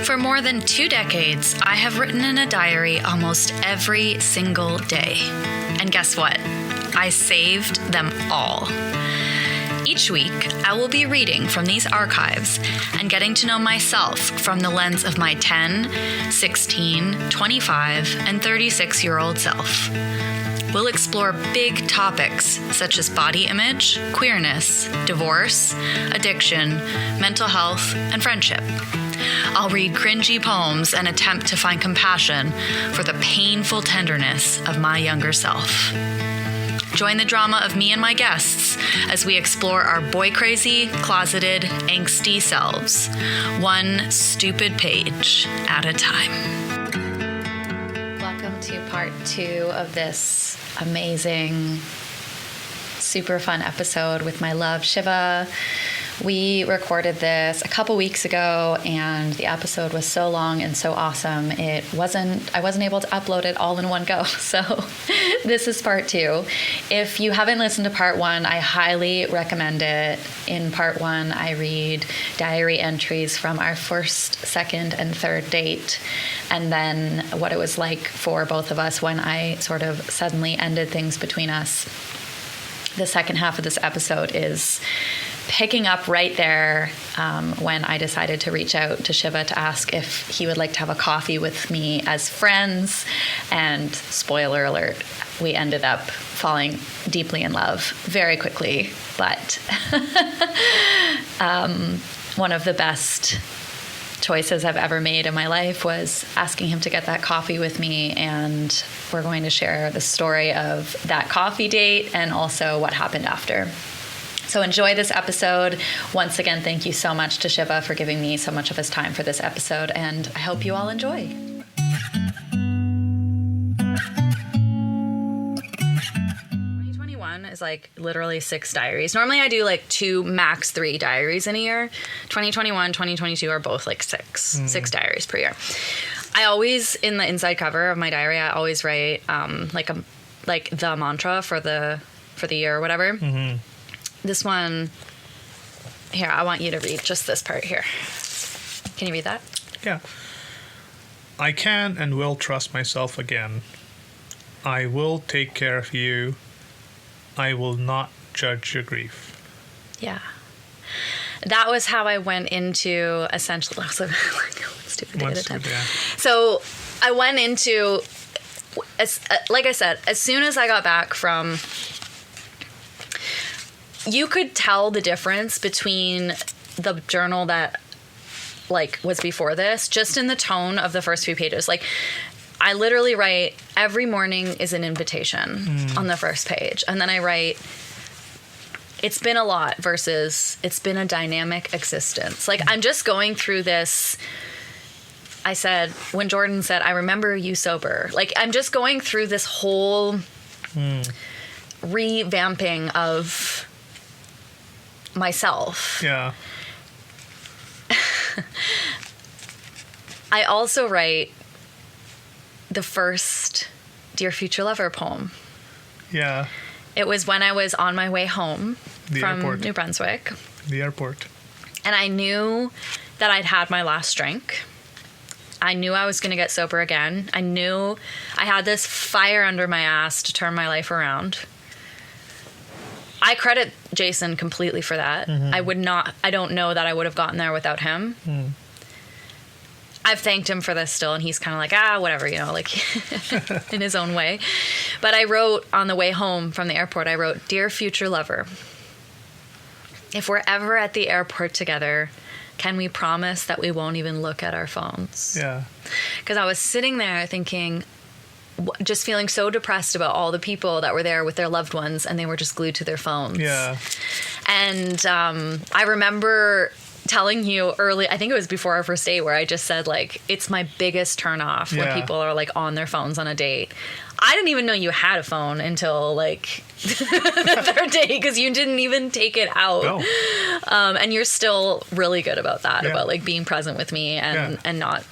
For more than 2 decades, I have written in a diary almost every single day. And guess what? I saved them all. Each week, I will be reading from these archives and getting to know myself from the lens of my 10, 16, 25, and 36-year-old self. We'll explore big topics such as body image, queerness, divorce, addiction, mental health, and friendship. I'll read cringy poems and attempt to find compassion for the painful tenderness of my younger self. Join the drama of me and my guests as we explore our boy-crazy, closeted, angsty selves, one stupid page at a time. Welcome to part 2 of this amazing, super fun episode with my love, Siva. We recorded this a couple weeks ago, and the episode was so long and so awesome. I wasn't able to upload it all in one go. So this is part 2. If you haven't listened to part 1, I highly recommend it. In part 1, I read diary entries from our first, second, and third date, and then what it was like for both of us when I sort of suddenly ended things between us. The second half of this episode is picking up right there when I decided to reach out to Siva to ask if he would like to have a coffee with me as friends. And spoiler alert, we ended up falling deeply in love very quickly. But one of the best choices I've ever made in my life was asking him to get that coffee with me, and we're going to share the story of that coffee date and also what happened after. So enjoy this episode. Once again, thank you so much to Siva for giving me so much of his time for this episode, and I hope you all enjoy. Is like literally 6 diaries. Normally I do like 2, max 3 diaries in a year. 2021, 2022 are both like 6 diaries per year. I always, in the inside cover of my diary, I always write like the mantra for the year or whatever. Mm-hmm. This one here, I want you to read just this part here. Can you read that? Yeah. I can and will trust myself again. I will take care of you. I will not judge your grief. Yeah. That was how I went into essentially, stupid day at a time. Yeah. So I went into, like I said, as soon as I got back from, you could tell the difference between the journal that like was before this, just in the tone of the first few pages. Like, I literally write, every morning is an invitation on the first page. And then I write, it's been a lot versus it's been a dynamic existence. Like, I'm just going through this. I said, when Jordan said, I remember you sober. Like, I'm just going through this whole revamping of myself. Yeah. I also write the first Dear Future Lover poem. Yeah. It was when I was on my way home from New Brunswick. The airport. And I knew that I'd had my last drink. I knew I was going to get sober again. I knew I had this fire under my ass to turn my life around. I credit Jason completely for that. Mm-hmm. I don't know that I would have gotten there without him. Mm. I've thanked him for this still, and he's kind of like, whatever, like in his own way. But I wrote on the way home from the airport, I wrote, Dear Future Lover, if we're ever at the airport together, can we promise that we won't even look at our phones? Yeah. Because I was sitting there thinking, just feeling so depressed about all the people that were there with their loved ones, and they were just glued to their phones. Yeah. And I remember telling you early, I think it was before our first date, where I just said, like, it's my biggest turn off when people are like on their phones on a date. I didn't even know you had a phone until like the third date, because you didn't even take it out. No. And you're still really good about that, about like being present with me and not.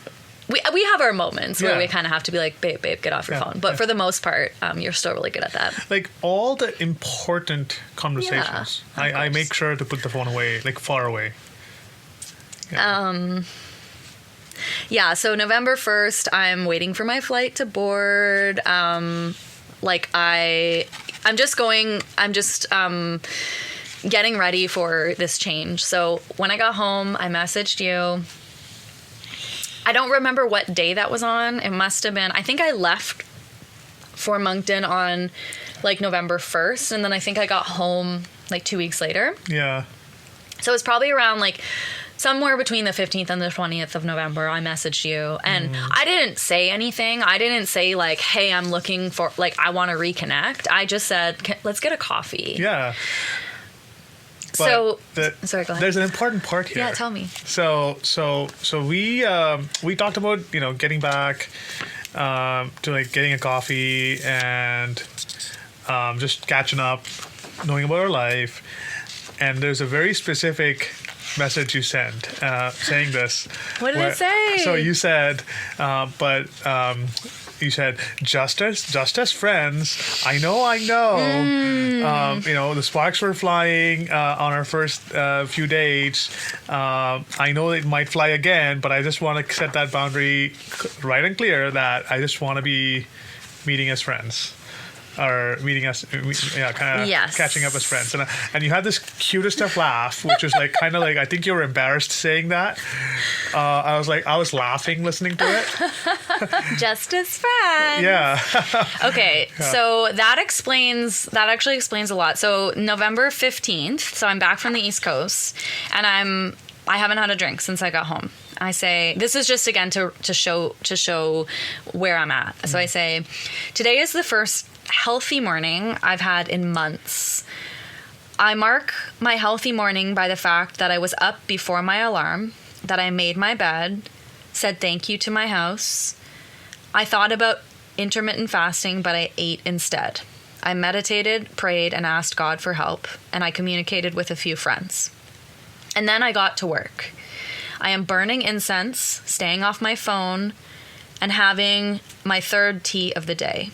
We have our moments where we kind of have to be like, babe, get off your phone. But for the most part, you're still really good at that. Like all the important conversations, I make sure to put the phone away, like far away. Yeah, so November 1st, I'm waiting for my flight to board. I'm just getting ready for this change. So when I got home, I messaged you. I don't remember what day that was on. It must have been, I think I left for Moncton on like November 1st, and then I think I got home like 2 weeks later. Yeah. So it was probably around like somewhere between the 15th and the 20th of November, I messaged you, and I didn't say anything. I didn't say like, hey, I'm looking for, like, I want to reconnect. I just said, let's get a coffee. Yeah. So, sorry, go ahead. There's an important part here. Yeah, tell me. So we talked about, getting back to like getting a coffee and just catching up, knowing about our life. And there's a very specific message you sent saying this. What did it say? So you said, you said, just as friends, I know. The sparks were flying on our first few dates. I know it might fly again, but I just want to set that boundary right and clear that I just want to be meeting as friends. Or meeting us, kind of catching up as friends, and you had this cutest of laugh, which was like kind of like, I think you were embarrassed saying that. I was laughing listening to it. Just as friends. Yeah. Okay, so that actually explains a lot. So November 15th, so I'm back from the East Coast, and I haven't had a drink since I got home. I say, this is just again to show where I'm at. So I say, today is the first healthy morning I've had in months. I mark my healthy morning by the fact that I was up before my alarm, that I made my bed, said thank you to my house. I thought about intermittent fasting, but I ate instead. I meditated, prayed, and asked God for help, and I communicated with a few friends. And then I got to work. I am burning incense, staying off my phone, and having my third tea of the day.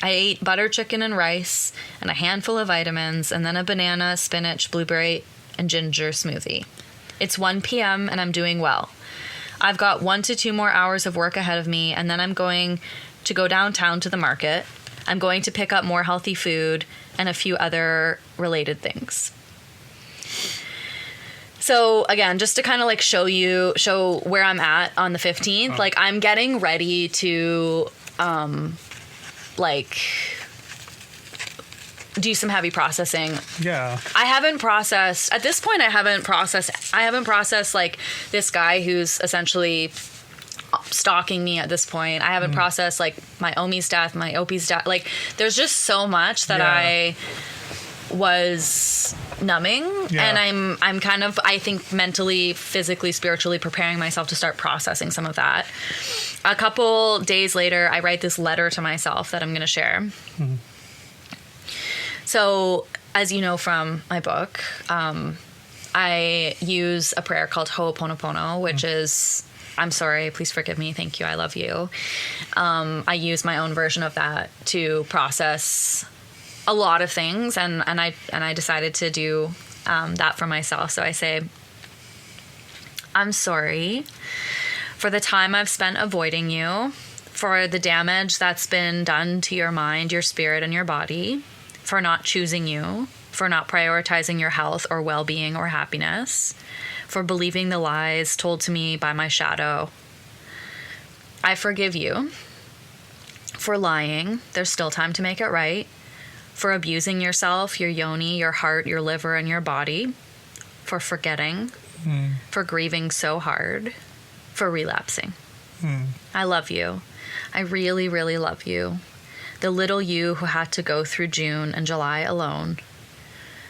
I ate butter chicken and rice and a handful of vitamins, and then a banana, spinach, blueberry, and ginger smoothie. It's 1 p.m. and I'm doing well. I've got 1 to 2 more hours of work ahead of me, and then I'm going to go downtown to the market. I'm going to pick up more healthy food and a few other related things. So again, just to kind of like show where I'm at on the 15th, like I'm getting ready to like do some heavy processing. Yeah. I haven't processed like this guy who's essentially stalking me at this point. I haven't processed like my OMI's death, my OP's death. Like there's just so much that I was numbing, and I'm kind of, I think, mentally, physically, spiritually preparing myself to start processing some of that. A couple days later, I write this letter to myself that I'm going to share. Mm-hmm. So, as you know from my book, I use a prayer called Ho'oponopono, which is, I'm sorry, please forgive me, thank you, I love you. I use my own version of that to process a lot of things, and I decided to do that for myself. So I say, I'm sorry for the time I've spent avoiding you, for the damage that's been done to your mind, your spirit, and your body, for not choosing you, for not prioritizing your health or well-being or happiness, for believing the lies told to me by my shadow. I forgive you for lying. There's still time to make it right. For abusing yourself, your yoni, your heart, your liver, and your body. For forgetting. For grieving so hard. For relapsing. I love you. I really, really love you. The little you who had to go through June and July alone.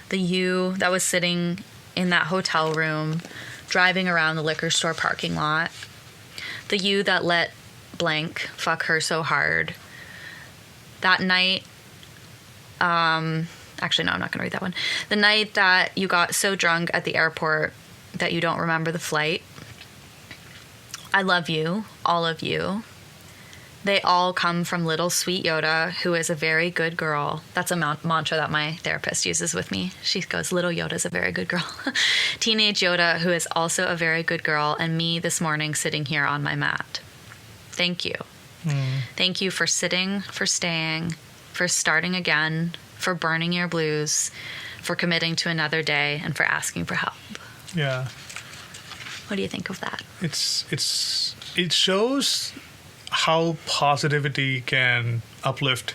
The you that was sitting in that hotel room, driving around the liquor store parking lot. The you that let blank fuck her so hard. That night, actually, no, I'm not going to read that one. The night that you got so drunk at the airport that you don't remember the flight. I love you, all of you. They all come from little sweet Yoda, who is a very good girl. That's a mantra that my therapist uses with me. She goes, little Yoda's a very good girl. Teenage Yoda, who is also a very good girl, and me this morning sitting here on my mat. Thank you. Thank you for sitting, for staying, for starting again, for burning your blues, for committing to another day, and for asking for help. Yeah. What do you think of that? It shows how positivity can uplift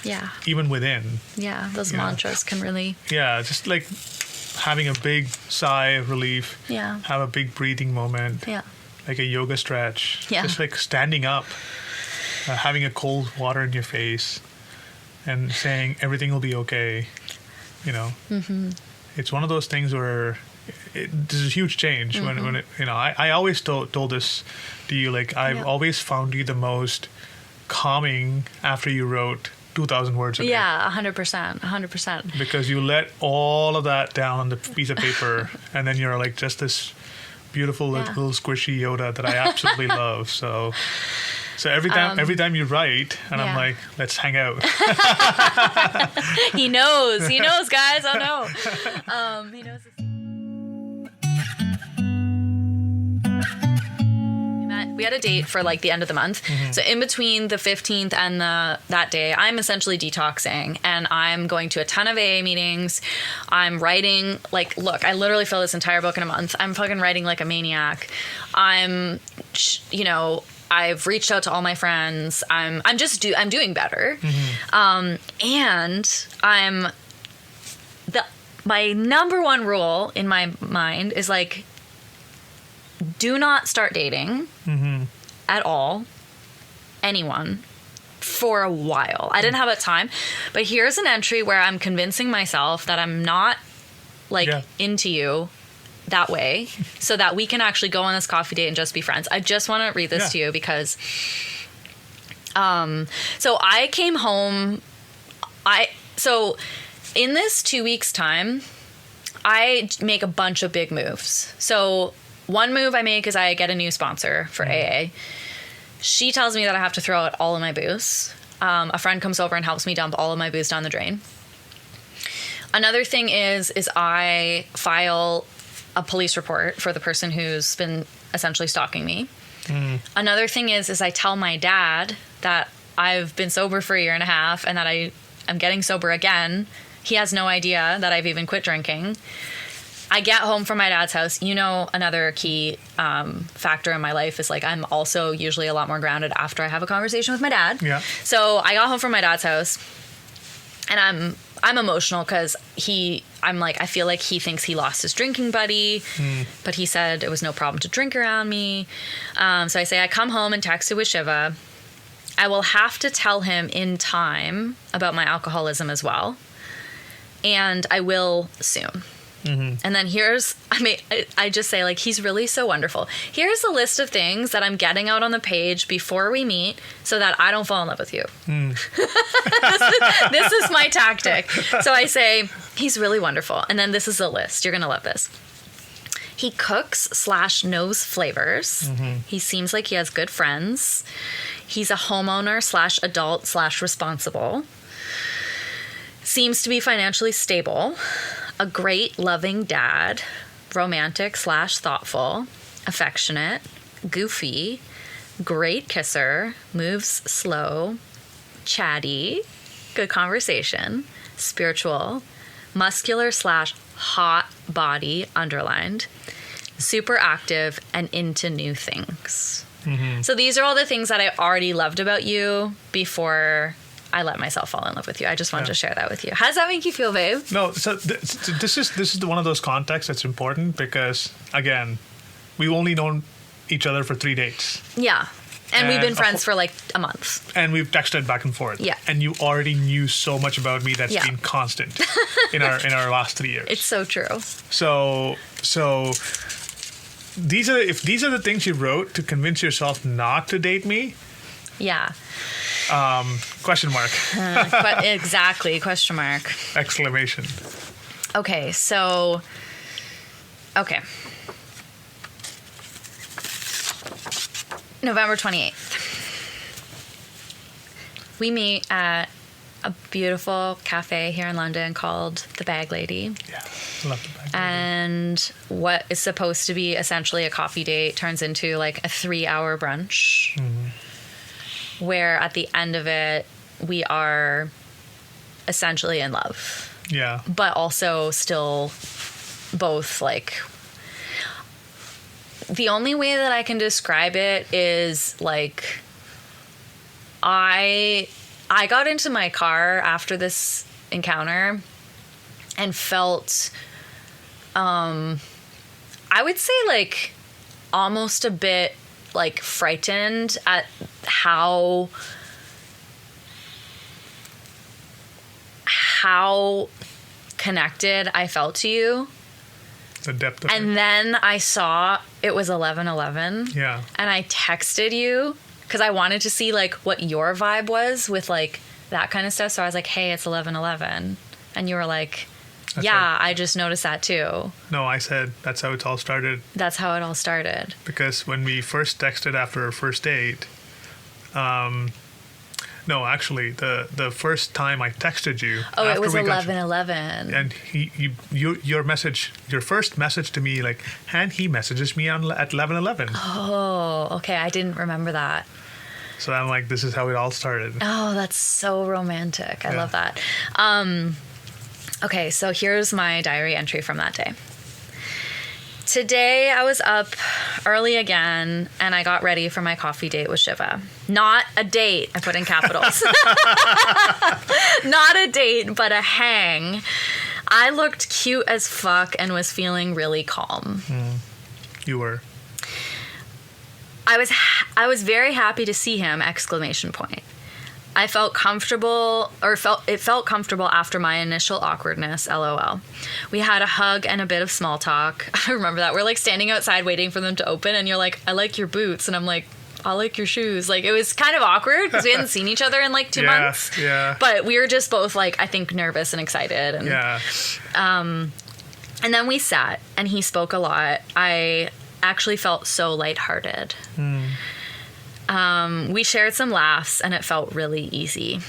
Yeah. even within. Yeah, those Yeah. mantras can really... Yeah, just like having a big sigh of relief. Yeah. Have a big breathing moment. Yeah. Like a yoga stretch. Yeah. Just like standing up, having a cold water in your face, and saying everything will be okay. You know, it's one of those things where there's a huge change when it, you know, I always told this to you, like I've always found you the most calming after you wrote 2,000 words a day. Yeah, 100%. Because you let all of that down on the piece of paper, and then you're like just this beautiful little squishy Yoda that I absolutely love. So every time you write, and I'm like, let's hang out. He knows, guys. Oh no. He knows. We had a date for like the end of the month. So in between the 15th and that day, I'm essentially detoxing, and I'm going to a ton of AA meetings. I'm writing, like, look, I literally fill this entire book in a month. I'm fucking writing like a maniac. I've reached out to all my friends. I'm doing better. And my number one rule in my mind is like, do not start dating at all, anyone, for a while. I didn't have a time, but here's an entry where I'm convincing myself that I'm not into you that way, so that we can actually go on this coffee date and just be friends. I just want to read this to you because so I came home. So in this 2 weeks time, I make a bunch of big moves. So one move I make is I get a new sponsor for AA. She tells me that I have to throw out all of my booze. A friend comes over and helps me dump all of my booze down the drain. Another thing is I file a police report for the person who's been essentially stalking me. Another thing is I tell my dad that I've been sober for a year and a half and that I'm getting sober again. He has no idea that I've even quit drinking. I get home from my dad's house. You know, another key factor in my life is like I'm also usually a lot more grounded after I have a conversation with my dad. Yeah. So I got home from my dad's house, and I'm emotional because I feel like he thinks he lost his drinking buddy, but he said it was no problem to drink around me. So I say I come home and texted with Shiva. I will have to tell him in time about my alcoholism as well, and I will soon. And then I just say, like, he's really so wonderful. Here's a list of things that I'm getting out on the page before we meet so that I don't fall in love with you. This is my tactic. So I say, he's really wonderful. And then this is a list. You're going to love this. He cooks/knows flavors. He seems like he has good friends. He's a homeowner/adult/responsible. Seems to be financially stable. A great, loving dad, romantic/thoughtful, affectionate, goofy, great kisser, moves slow, chatty, good conversation, spiritual, muscular/hot body, underlined, super active, and into new things. So these are all the things that I already loved about you before I let myself fall in love with you. I just wanted to share that with you. How does that make you feel, babe? No, so this is one of those contexts that's important because, again, we've only known each other for 3 dates. Yeah. And we've been friends for like a month. And we've texted back and forth. Yeah. And you already knew so much about me that's been constant in our last 3 years. It's so true. So these are the things you wrote to convince yourself not to date me. Yeah. Question mark. Exactly. Question mark. Exclamation. Okay. So. Okay. November 28th. We meet at a beautiful cafe here in London called The Bag Lady. Yeah, I love The Bag Lady. And what is supposed to be essentially a coffee date turns into like a 3-hour brunch, where at the end of it, we are essentially in love. Yeah. But also still both like... The only way that I can describe it is like... I got into my car after this encounter and felt, I would say like almost a bit like frightened at how connected I felt to you. The depth of it. And then I saw it was 11:11. Yeah. And I texted you because I wanted to see like what your vibe was with like that kind of stuff. So I was like, hey, it's 11:11. And you were like, That's yeah, right. I just noticed that too. No, I said that's how it all started. That's how it all started. Because when we first texted after our first date, no, actually, the first time I texted you. Oh, after it was we got 11:11. And your first message to me, like, and he messages me at 11:11. Oh, okay. I didn't remember that. So I'm like, this is how it all started. Oh, that's so romantic. I Yeah. love that. Okay, so here's my diary entry from that day. Today I was up early again and I got ready for my coffee date with Shiva. Not a date, I put in capitals. Not a date, but a hang. I looked cute as fuck and was feeling really calm. You were. I was very happy to see him, exclamation point. I felt comfortable, it felt comfortable after my initial awkwardness, LOL. We had a hug and a bit of small talk. I remember that. We're like standing outside waiting for them to open and you're like, I like your boots. And I'm like, I like your shoes. Like, it was kind of awkward because we hadn't seen each other in like 2 months. Yeah. But we were just both like, I think, nervous and excited. And, Yeah. and then we sat and he spoke a lot. I actually felt so lighthearted. We shared some laughs and it felt really easy.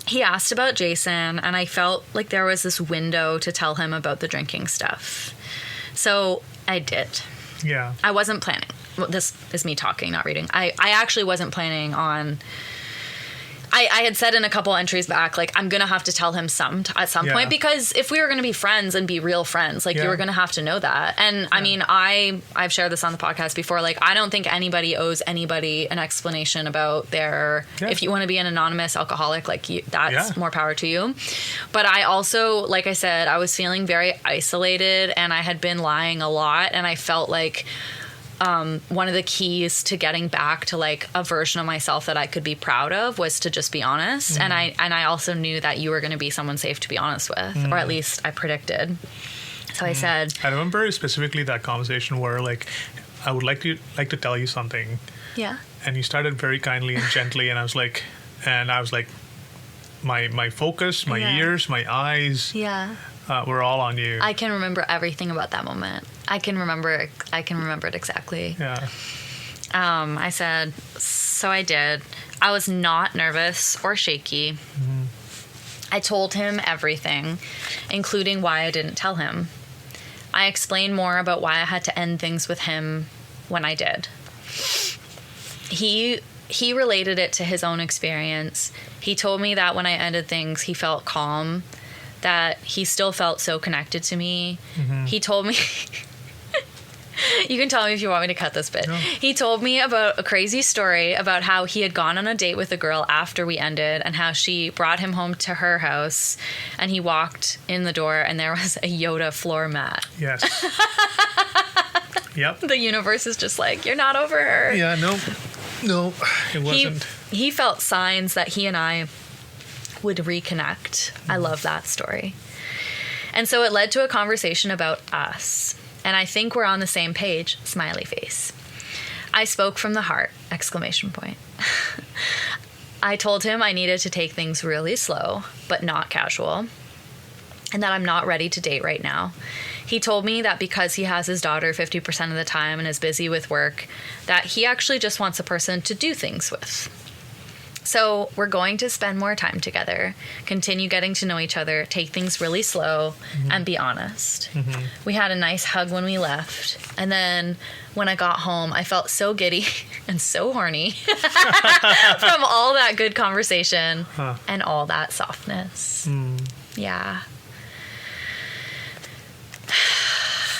He asked about Jason and I felt like there was this window to tell him about the drinking stuff. So I did. Yeah. I wasn't planning. Well, this is me talking, not reading. I actually wasn't planning on... I had said in a couple entries back, like, I'm going to have to tell him at some point, because if we were going to be friends and be real friends, like, you were going to have to know that. And I mean, I've shared this on the podcast before. Like, I don't think anybody owes anybody an explanation about their, if you want to be an anonymous alcoholic, like, that's more power to you. But I also, like I said, I was feeling very isolated and I had been lying a lot. And I felt like, one of the keys to getting back to like a version of myself that I could be proud of was to just be honest. And I also knew that you were going to be someone safe to be honest with, or at least I predicted. So I said, I remember specifically that conversation where like, I would like to tell you something. Yeah. And you started very kindly and gently. And I was like, my focus, my ears, my eyes. Yeah. We're all on you. I can remember everything about that moment. I can remember it exactly. Yeah. I said, so I did. I was not nervous or shaky. I told him everything, including why I didn't tell him. I explained more about why I had to end things with him when I did. He related it to his own experience. He told me that when I ended things, he felt calm, that he still felt so connected to me. He told me... You can tell me if you want me to cut this bit. No. He told me about a crazy story about how he had gone on a date with a girl after we ended and how she brought him home to her house and he walked in the door and there was a Yoda floor mat. Yes. Yep. The universe is just like, you're not over her. Yeah, no, it wasn't. He felt signs that he and I would reconnect. I love that story. And so it led to a conversation about us. And I think we're on the same page, smiley face. I spoke from the heart, exclamation point. I told him I needed to take things really slow, but not casual, and that I'm not ready to date right now. He told me that because he has his daughter 50% of the time and is busy with work, that he actually just wants a person to do things with. So we're going to spend more time together, continue getting to know each other, take things really slow, and be honest. We had a nice hug when we left. And then when I got home, I felt so giddy and so horny from all that good conversation and all that softness. Yeah.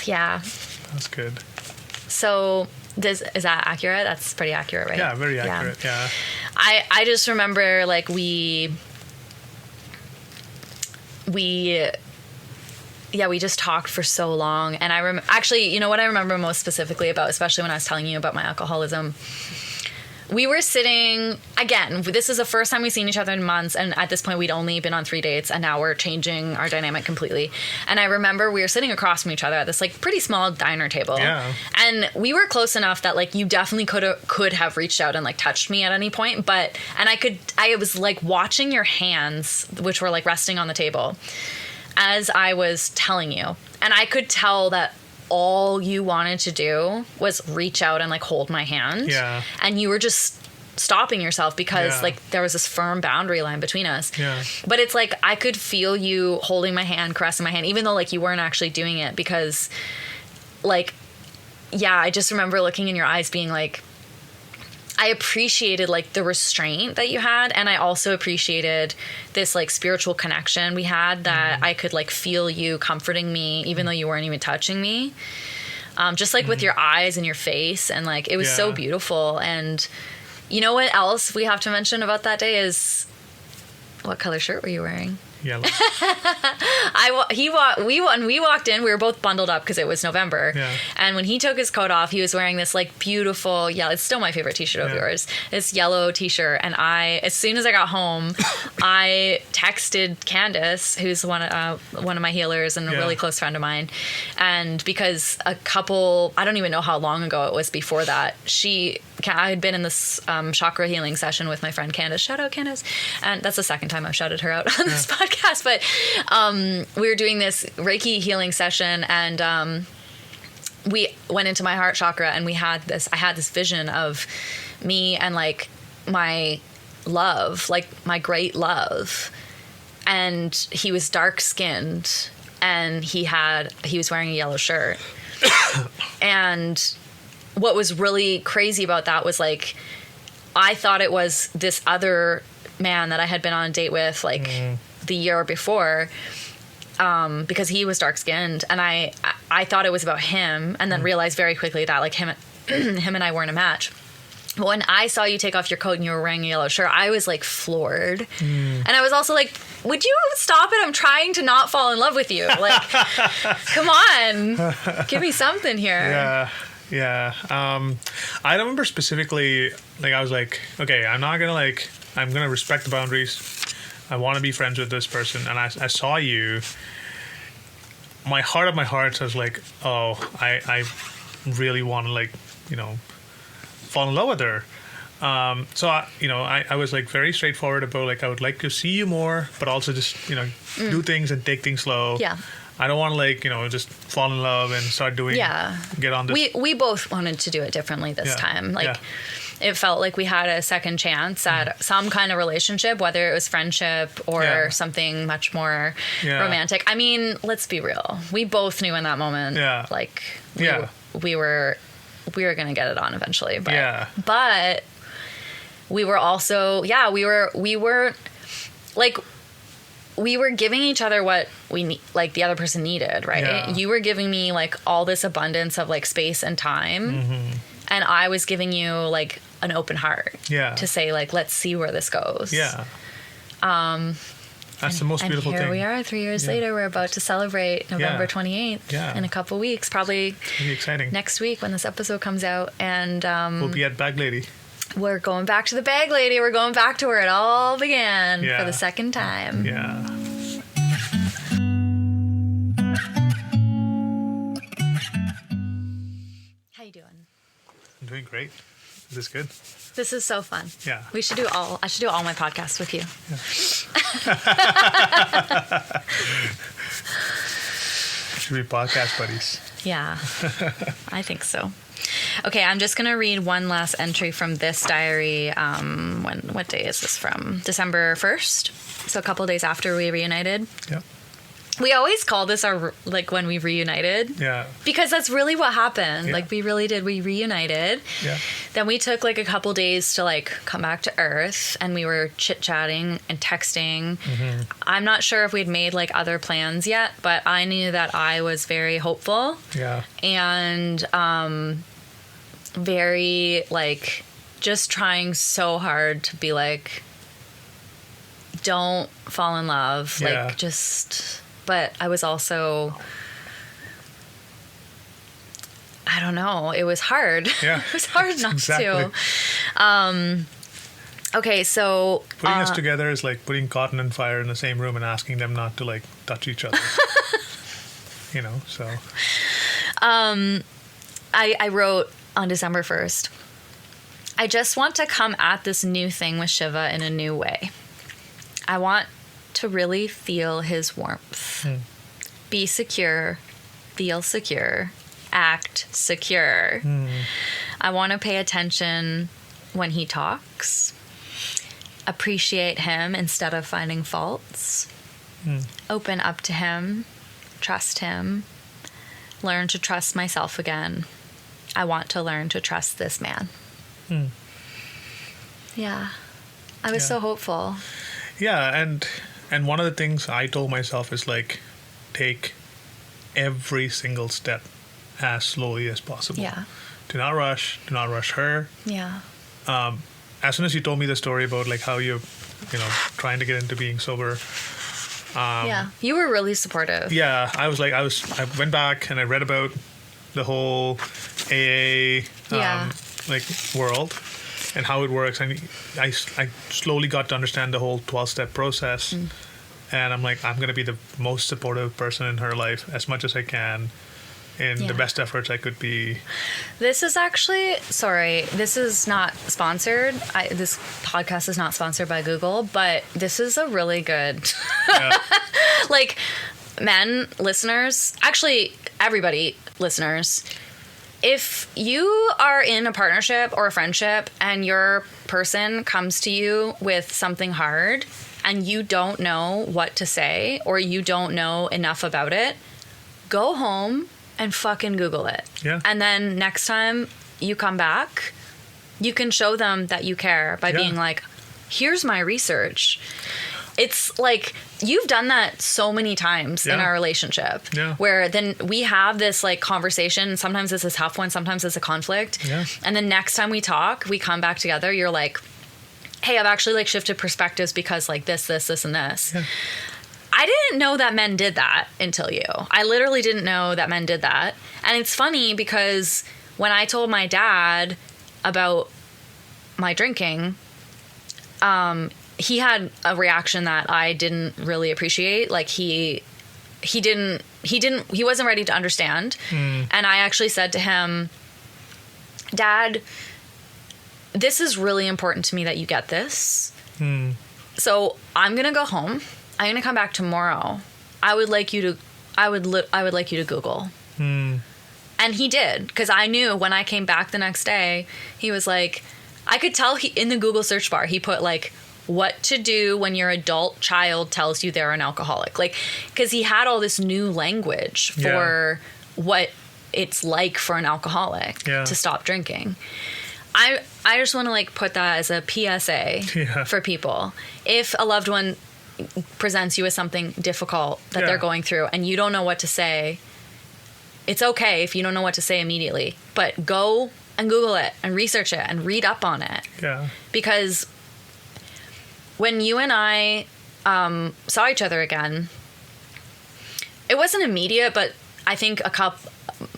Yeah. That's good. So is that accurate? That's pretty accurate, right? Yeah, very accurate. Yeah. I just remember like we just talked for so long, and actually, you know what I remember most specifically about, especially when I was telling you about my alcoholism. We were sitting, again, this is the first time we've seen each other in months, and at this point we'd only been on 3 dates, and now we're changing our dynamic completely. And I remember we were sitting across from each other at this like pretty small diner table. Yeah. And we were close enough that like you definitely could have reached out and like touched me at any point, I was like watching your hands, which were like resting on the table, as I was telling you. And I could tell that all you wanted to do was reach out and like hold my hand. Yeah. And you were just stopping yourself because like there was this firm boundary line between us. Yeah. But it's like I could feel you holding my hand, caressing my hand, even though like you weren't actually doing it, because like, yeah, I just remember looking in your eyes being like, I appreciated like the restraint that you had, and I also appreciated this like spiritual connection we had, that I could like feel you comforting me even though you weren't even touching me, just like with your eyes and your face, and like it was so beautiful. And you know what else we have to mention about that day is, what color shirt were you wearing? Yellow. We walked in, we were both bundled up because it was November. Yeah. And when he took his coat off, he was wearing this like beautiful yellow, it's still my favorite t-shirt of yours, this yellow t-shirt. And as soon as I got home, I texted Candace, who's one of my healers and a really close friend of mine. And because I don't even know how long ago it was before that, I had been in this chakra healing session with my friend Candace. Shout out Candace. And that's the second time I've shouted her out on this podcast. But we were doing this Reiki healing session, and we went into my heart chakra, and I had this vision of me and like my love, like my great love. And he was dark skinned, and he was wearing a yellow shirt. And what was really crazy about that was like, I thought it was this other man that I had been on a date with like the year before, because he was dark skinned, and I thought it was about him, and then realized very quickly that like him and I weren't a match. But when I saw you take off your coat and you were wearing a yellow shirt, I was like floored. And I was also like, would you stop it? I'm trying to not fall in love with you. Like, come on, give me something here. Yeah. I remember specifically, like, I was like, okay, I'm going to respect the boundaries. I want to be friends with this person. And I saw you. My heart of my hearts, I was like, oh, I really want to, like, you know, fall in love with her. So I was like very straightforward about like, I would like to see you more, but also just, you know, do things and take things slow. Yeah. I don't want to like, you know, just fall in love and start doing, get on this. We both wanted to do it differently this time. Like it felt like we had a second chance at some kind of relationship, whether it was friendship or something much more romantic. I mean, let's be real. We both knew in that moment, like we were going to get it on eventually, but we were also, we were like, we were giving each other what we need, like the other person needed, right? Yeah. You were giving me like all this abundance of like space and time, and I was giving you like an open heart to say like, let's see where this goes. Yeah. That's the most beautiful thing. And here we are 3 years later. We're about to celebrate November 28th in a couple weeks, probably. It's gonna be exciting. Next week when this episode comes out. And we'll be at Bag Lady. We're going back to the Bag Lady. We're going back to where it all began for the second time. Yeah. How you doing? I'm doing great. This is good. This is so fun. Yeah. I should do all my podcasts with you. Should be podcast buddies. Yeah. I think so. Okay, I'm just going to read one last entry from this diary. What day is this from? December 1st. So a couple days after we reunited. Yeah. We always call this our, like, when we reunited. Yeah. Because that's really what happened. Yeah. Like, we really did. We reunited. Yeah. Then we took, like, a couple days to, like, come back to Earth. And we were chit-chatting and texting. Mm-hmm. I'm not sure if we'd made, like, other plans yet. But I knew that I was very hopeful. Yeah. And very, like, just trying so hard to be, like, don't fall in love. Yeah. Like, just... But I was also, I don't know, it was hard. Yeah. It was hard not Exactly. to. Okay, so... Putting us together is like putting cotton and fire in the same room and asking them not to, like, touch each other. You know, so... I wrote on December 1st, I just want to come at this new thing with Shiva in a new way. I want to really feel his warmth. Be secure, feel secure, act secure. I want to pay attention when he talks, appreciate him instead of finding faults, open up to him, trust him, learn to trust myself again. I want to learn to trust this man. Yeah. I was so hopeful. Yeah, and one of the things I told myself is, like, take every single step as slowly as possible. Yeah. Do not rush her. Yeah. As soon as you told me the story about, like, how you know, trying to get into being sober. Yeah. You were really supportive. Yeah, I went back and I read about the whole AA like world and how it works, and I slowly got to understand the whole 12-step process. And I'm like, I'm going to be the most supportive person in her life as much as I can in the best efforts I could be. This is actually, sorry, this is not sponsored. This podcast is not sponsored by Google, but this is a really good, like, men, listeners, actually everybody, listeners, if you are in a partnership or a friendship and your person comes to you with something hard and you don't know what to say or you don't know enough about it, go home and fucking Google it. Yeah. And then next time you come back, you can show them that you care by being like, here's my research. It's like, you've done that so many times in our relationship where then we have this, like, conversation. Sometimes it's a tough one. Sometimes it's a conflict. Yeah. And then next time we talk, we come back together. You're like, hey, I've actually, like, shifted perspectives because, like, this, and this. Yeah. I didn't know that men did that until you. I literally didn't know that men did that. And it's funny because when I told my dad about my drinking, he had a reaction that I didn't really appreciate. Like, he wasn't ready to understand. And I actually said to him, Dad, this is really important to me that you get this. So I'm going to go home. I'm going to come back tomorrow. I would like you to Google. And he did, because I knew when I came back the next day, he was like, I could tell in the Google search bar, he put, like, what to do when your adult child tells you they're an alcoholic. Like, because he had all this new language for what it's like for an alcoholic to stop drinking. I just want to, like, put that as a PSA for people. If a loved one presents you with something difficult that they're going through and you don't know what to say, it's okay if you don't know what to say immediately, but go and Google it and research it and read up on it. Yeah. Because when you and I saw each other again, it wasn't immediate, but I think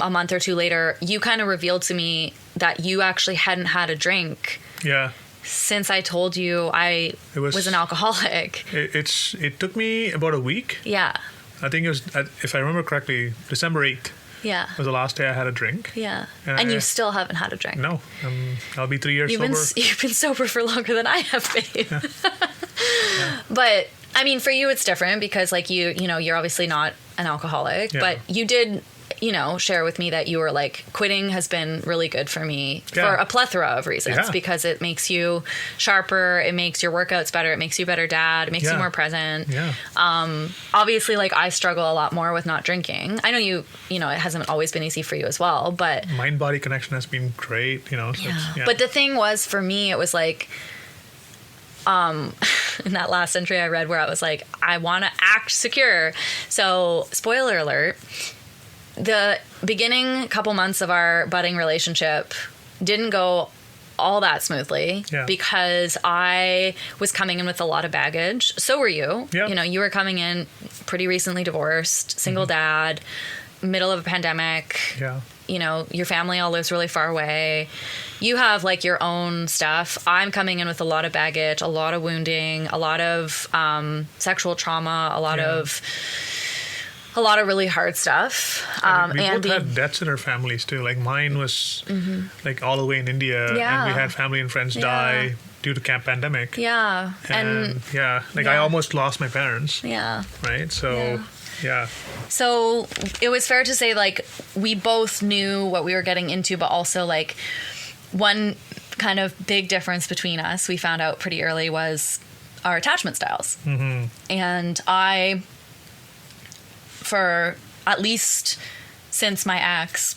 a month or two later, you kind of revealed to me that you actually hadn't had a drink. Yeah. Since I told you I was an alcoholic. It took me about a week. Yeah. I think it was, if I remember correctly, December 8th. Yeah. Was the last day I had a drink. Yeah. And you still haven't had a drink. No. I'll be 3 years sober. You've been sober for longer than I have, babe. Yeah. But, I mean, for you it's different because, like, you know, you're obviously not an alcoholic. Yeah. But you did, share with me that you were like, quitting has been really good for me for a plethora of reasons, because it makes you sharper, it makes your workouts better, it makes you a better dad, it makes you more present. Obviously, like, I struggle a lot more with not drinking. I know you know, it hasn't always been easy for you as well, but mind-body connection has been great, you know. So But the thing was, for me, it was like, in that last entry I read where I was like, I want to act secure. So, spoiler alert, the beginning couple months of our budding relationship didn't go all that smoothly because I was coming in with a lot of baggage. So were you. You know, you were coming in pretty recently divorced, single dad, middle of a pandemic. You know, your family all lives really far away. You have like your own stuff. I'm coming in with a lot of baggage, a lot of wounding, a lot of sexual trauma, a lot of really hard stuff. We both had deaths in our families too. Like mine was like all the way in India, and we had family and friends die due to pandemic. And I almost lost my parents. Right. So. So it was fair to say, like, we both knew what we were getting into, but also, like, one kind of big difference between us, we found out pretty early, was our attachment styles. And I, for at least since my ex,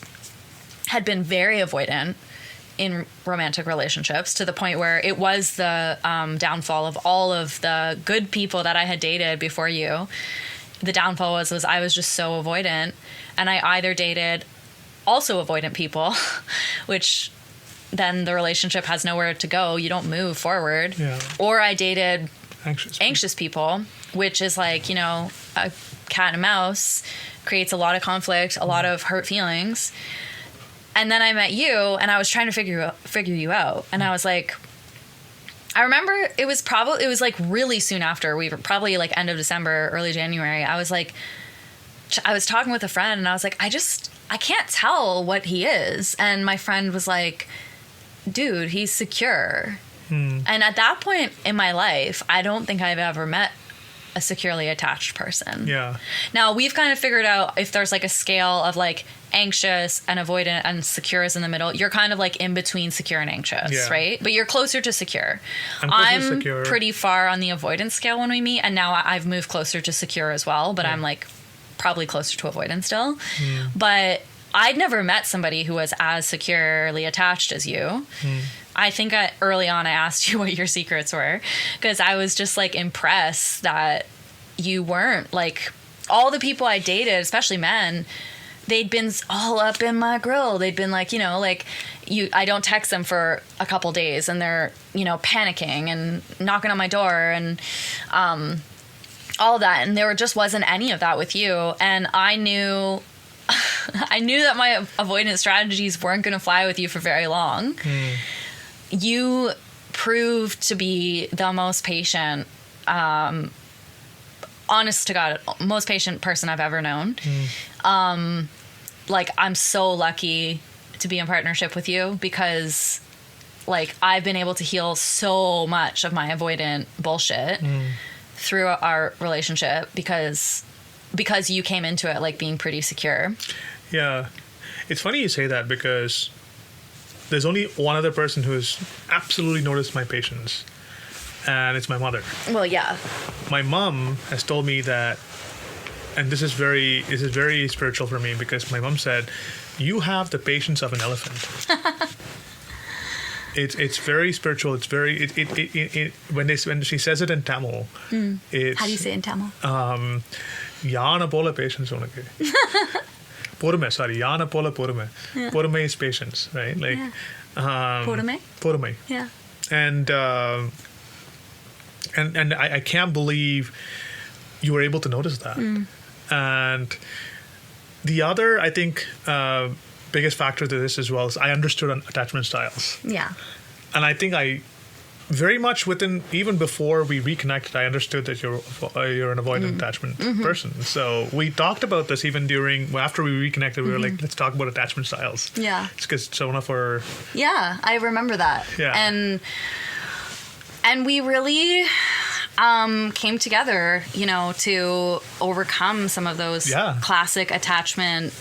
had been very avoidant in romantic relationships, to the point where it was the downfall of all of the good people that I had dated before you. The downfall was I was just so avoidant, and I either dated also avoidant people, which then the relationship has nowhere to go. You don't move forward. Or I dated anxious people, which is like, you know, a cat and mouse, creates a lot of conflict, a lot of hurt feelings. And then I met you, and I was trying to figure you out. And I was like, I remember it was like really soon after, we were probably like end of December, early January. I was talking with a friend, and I was like, I can't tell what he is. And my friend was like, dude, he's secure. And at that point in my life, I don't think I've ever met a securely attached person. Now we've kind of figured out if there's like a scale of like anxious and avoidant, and secure is in the middle. You're kind of like in between secure and anxious, right? But you're closer to secure. I'm pretty far on the avoidance scale when we meet, and now I've moved closer to secure as well, but I'm like probably closer to avoidance still. But I'd never met somebody who was as securely attached as you. I think early on I asked you what your secrets were, because I was just like impressed that you weren't like all the people I dated, especially men. They'd been all up in my grill. They'd been like, you know, like I don't text them for a couple days, and they're, you know, panicking and knocking on my door and all of that. And there just wasn't any of that with you. And I knew that my avoidance strategies weren't going to fly with you for very long. You proved to be the most patient, honest to God, most patient person I've ever known. Like, I'm so lucky to be in partnership with you, because like I've been able to heal so much of my avoidant bullshit through our relationship because you came into it like being pretty secure. It's funny you say that, because there's only one other person who has absolutely noticed my patience, and it's my mother. Well, yeah. My mom has told me that, and this is very spiritual for me, because my mom said, you have the patience of an elephant. It's very spiritual. It's very when she says it in Tamil. It's, how do you say it in Tamil? Yana pola patience unakku. Porume, sorry, yana pola porume. Porume is patience, right? Like Porume? Porume. Yeah. And I can't believe you were able to notice that. And the other, I think, biggest factor to this as well is I understood attachment styles. Yeah. And I think I very much even before we reconnected, I understood that you're an avoidant attachment person. So we talked about this even after we reconnected. We were like, let's talk about attachment styles. Yeah. It's because it's one of our... Yeah, I remember that. Yeah. And we really came together, you know, to overcome some of those classic attachment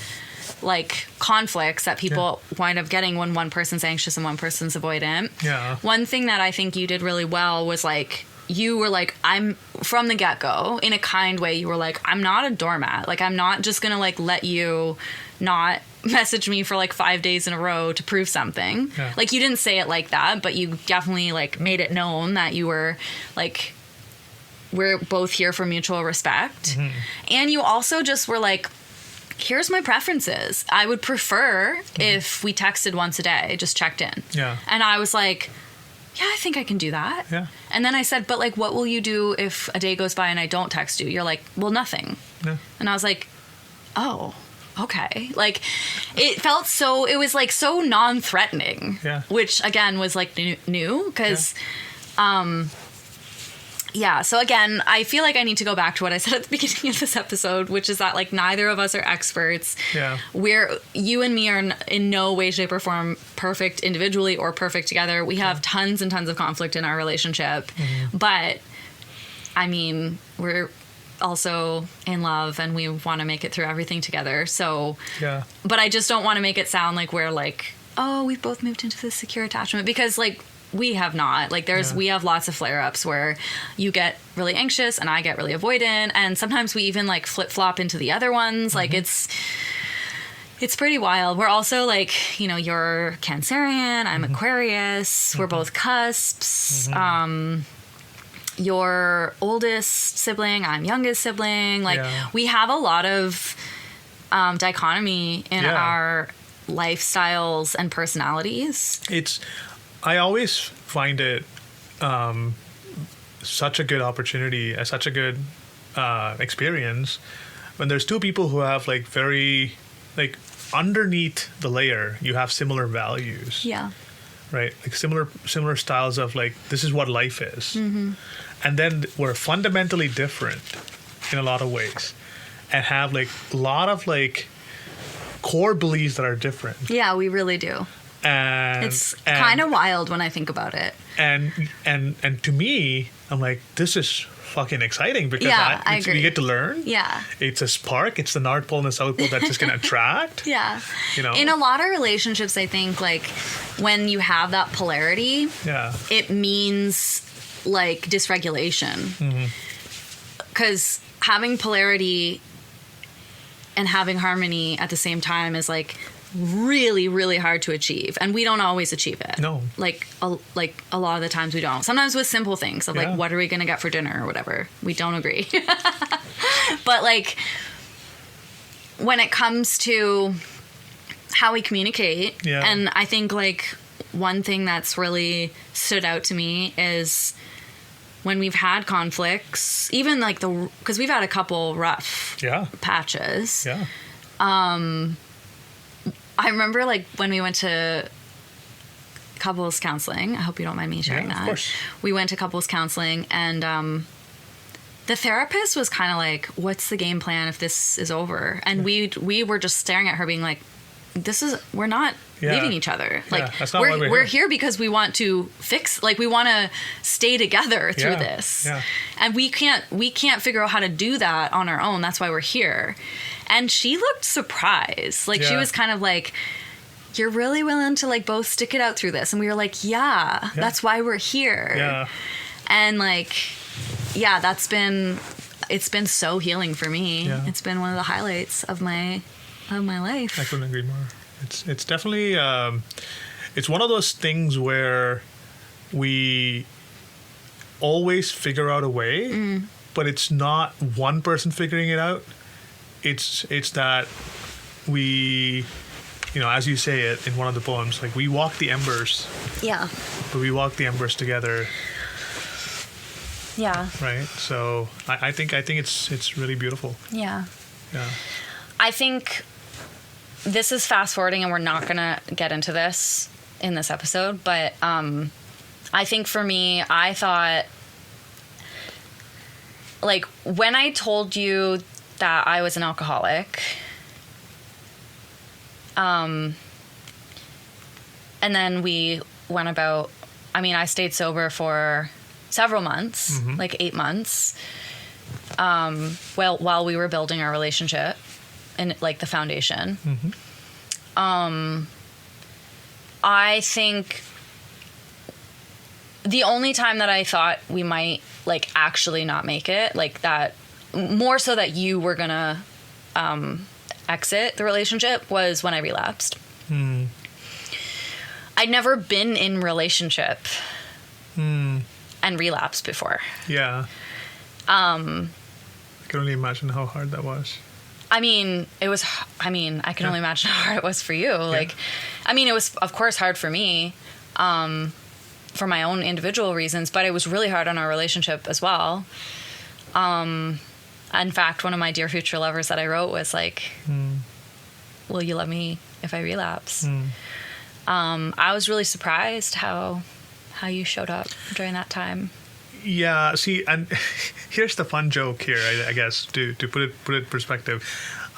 like conflicts that people wind up getting when one person's anxious and one person's avoidant. Yeah. One thing that I think you did really well was like, you were like, I'm from the get-go in a kind way. You were like, I'm not a doormat. Like, I'm not just going to like let you not message me for like 5 days in a row to prove something. Yeah. Like, you didn't say it like that, but you definitely like made it known that you were like, we're both here for mutual respect. Mm-hmm. And you also just were like, here's my preferences. I would prefer if we texted once a day, just checked in. Yeah. And I was like, yeah, I think I can do that. Yeah. And then I said, but like, what will you do if a day goes by and I don't text you? You're like, well, nothing. Yeah. And I was like, oh, okay. Like, it felt so, it was like so non-threatening. Yeah. Which again was like new because, yeah, so again, I feel like I need to go back to what I said at the beginning of this episode, which is that like neither of us are experts. Yeah. You and me are in no way, shape, or form perfect individually or perfect together. We have tons and tons of conflict in our relationship. Mm-hmm. But I mean, we're also in love and we want to make it through everything together. So, but I just don't want to make it sound like we're like, oh, we've both moved into this secure attachment, because like, we have not. Like, we have lots of flare-ups where you get really anxious and I get really avoidant, and sometimes we even like flip-flop into the other ones. Mm-hmm. Like, it's pretty wild. We're also like, you know, you're Cancerian, I'm Aquarius, we're both cusps. Your oldest sibling, I'm youngest sibling. Like, we have a lot of dichotomy in our lifestyles and personalities. I always find it such a good opportunity, such a good experience when there's two people who have like very, like, underneath the layer, you have similar values. Yeah. Right? Like similar styles of like, this is what life is. Mm-hmm. And then we're fundamentally different in a lot of ways and have like a lot of like core beliefs that are different. Yeah, we really do. And it's kind of wild when I think about it. And to me, I'm like, this is fucking exciting because I agree. We get to learn. Yeah. It's a spark. It's the North Pole and the South Pole that's just going to attract. Yeah. You know? In a lot of relationships, I think, like, when you have that polarity, it means, like, dysregulation. Because having polarity and having harmony at the same time is, like, really, really hard to achieve, and we don't always achieve it. No, like a lot of the times we don't. Sometimes with simple things of like, what are we gonna get for dinner or whatever, we don't agree. But like, when it comes to how we communicate, and I think like one thing that's really stood out to me is when we've had conflicts, even like because we've had a couple rough patches. I remember, like, when we went to couples counseling. I hope you don't mind me sharing that. Of course. We went to couples counseling, and the therapist was kind of like, what's the game plan if this is over? And we were just staring at her being like, we're not leaving each other. Like, that's not we're here because we want to fix, like, we want to stay together through this. And we can't figure out how to do that on our own. That's why we're here. And she looked surprised. Like, she was kind of like, you're really willing to, like, both stick it out through this. And we were like, that's why we're here. And, like, it's been so healing for me. It's been one of the highlights of my life. I couldn't agree more. It's definitely, it's one of those things where we always figure out a way, but it's not one person figuring it out. It's that we, you know, as you say it in one of the poems, like, we walk the embers. But we walk the embers together. Right? So I think it's really beautiful. I think this is fast forwarding, and we're not going to get into this in this episode, but I think for me, I thought, like, when I told you that I was an alcoholic, and then we went about, I mean, I stayed sober for several months, like 8 months, while we were building our relationship. in like the foundation. I think the only time that I thought we might like actually not make it, like that, more so that you were gonna exit the relationship, was when I relapsed. I'd never been in relationship and relapsed before. Yeah. I can only imagine how hard that was. I mean, I can only imagine how hard it was for you. Like, I mean, it was, of course, hard for me, for my own individual reasons, but it was really hard on our relationship as well. In fact, one of my dear future lovers that I wrote was like, will you love me if I relapse? I was really surprised how you showed up during that time. Yeah, see, and here's the fun joke here, I guess, to put it in perspective.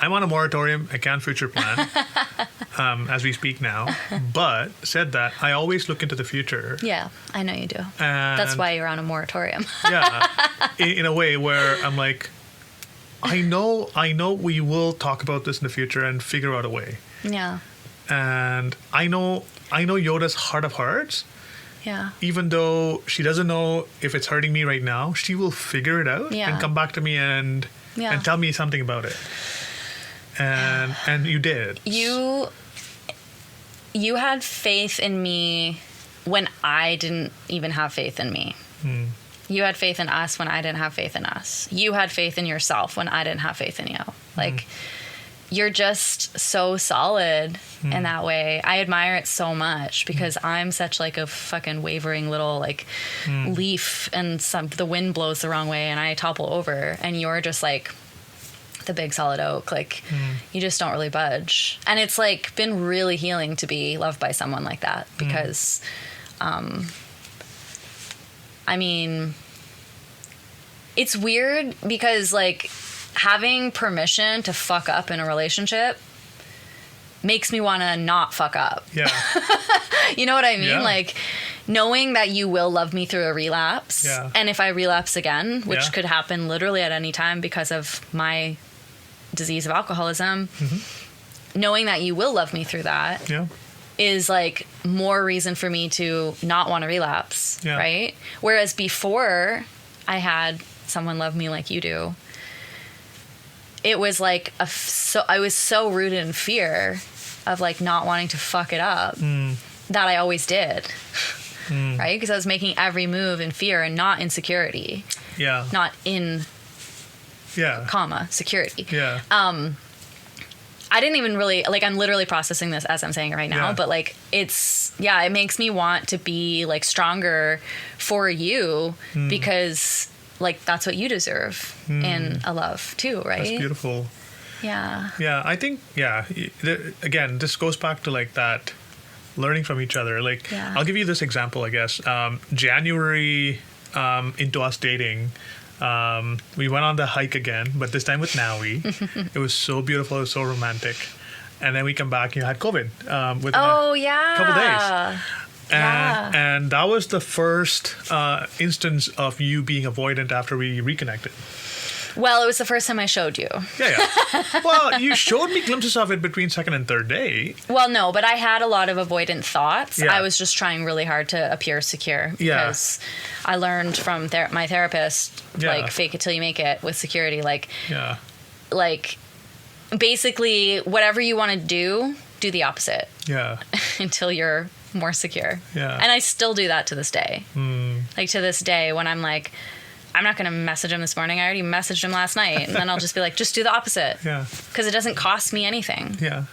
I'm on a moratorium. I can't future plan as we speak now. But said that, I always look into the future. Yeah, I know you do. And that's why you're on a moratorium. Yeah, in a way where I'm like, I know we will talk about this in the future and figure out a way. Yeah. And I know Yoda's heart of hearts. Yeah. Even though she doesn't know if it's hurting me right now, she will figure it out and come back to me and tell me something about it. And you did. You had faith in me when I didn't even have faith in me. You had faith in us when I didn't have faith in us. You had faith in yourself when I didn't have faith in you. Like, you're just so solid in that way. I admire it so much because I'm such like a fucking wavering little like leaf, and the wind blows the wrong way and I topple over, and you're just like the big solid oak. Like, you just don't really budge. And it's like been really healing to be loved by someone like that because, I mean, it's weird because like having permission to fuck up in a relationship makes me want to not fuck up. Yeah. You know what I mean? Yeah. Like, knowing that you will love me through a relapse. Yeah. And if I relapse again, which could happen literally at any time because of my disease of alcoholism, knowing that you will love me through that is like more reason for me to not want to relapse. Yeah. Right? Whereas before I had someone love me like you do, it was like I was so rooted in fear of like not wanting to fuck it up that I always did. Right? Because I was making every move in fear and not in security. Yeah. Not in comma security. Yeah. I didn't even really like, I'm literally processing this as I'm saying it right now, but like it makes me want to be like stronger for you because like that's what you deserve in a love too, right? That's beautiful. Yeah. Yeah, I think again, this goes back to like that learning from each other. Like I'll give you this example, I guess. January into us dating, we went on the hike again, but this time with Naui. It was so beautiful, it was so romantic. And then we come back, you had COVID within a couple days. And that was the first instance of you being avoidant after we reconnected. Well, it was the first time I showed you. Yeah. Well, you showed me glimpses of it between second and third day. Well, no, but I had a lot of avoidant thoughts. Yeah. I was just trying really hard to appear secure because I learned from my therapist, like, fake it till you make it with security. Like, basically, whatever you want to do the opposite. Yeah. Until you're more secure. Yeah. And I still do that to this day. Like, to this day, when I'm like, I'm not going to message him this morning. I already messaged him last night. And then I'll just be like, just do the opposite. Yeah. Because it doesn't cost me anything. Yeah.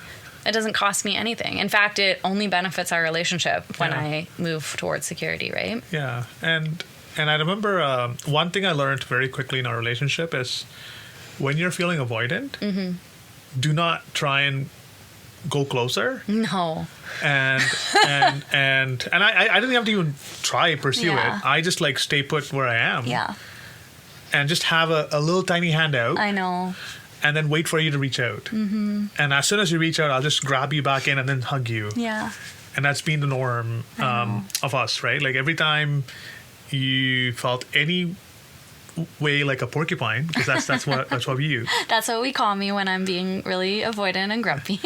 It doesn't cost me anything. In fact, it only benefits our relationship when I move towards security, right? Yeah. And I remember one thing I learned very quickly in our relationship is when you're feeling avoidant, do not try and go closer. No. And I didn't have to even try pursue it. I just like stay put where I am. Yeah. And just have a little tiny hand out. I know. And then wait for you to reach out. And as soon as you reach out, I'll just grab you back in and then hug you. Yeah. And that's been the norm of us, right? Like every time you felt any weigh like a porcupine, because that's what we use. That's what we call me when I'm being really avoidant and grumpy.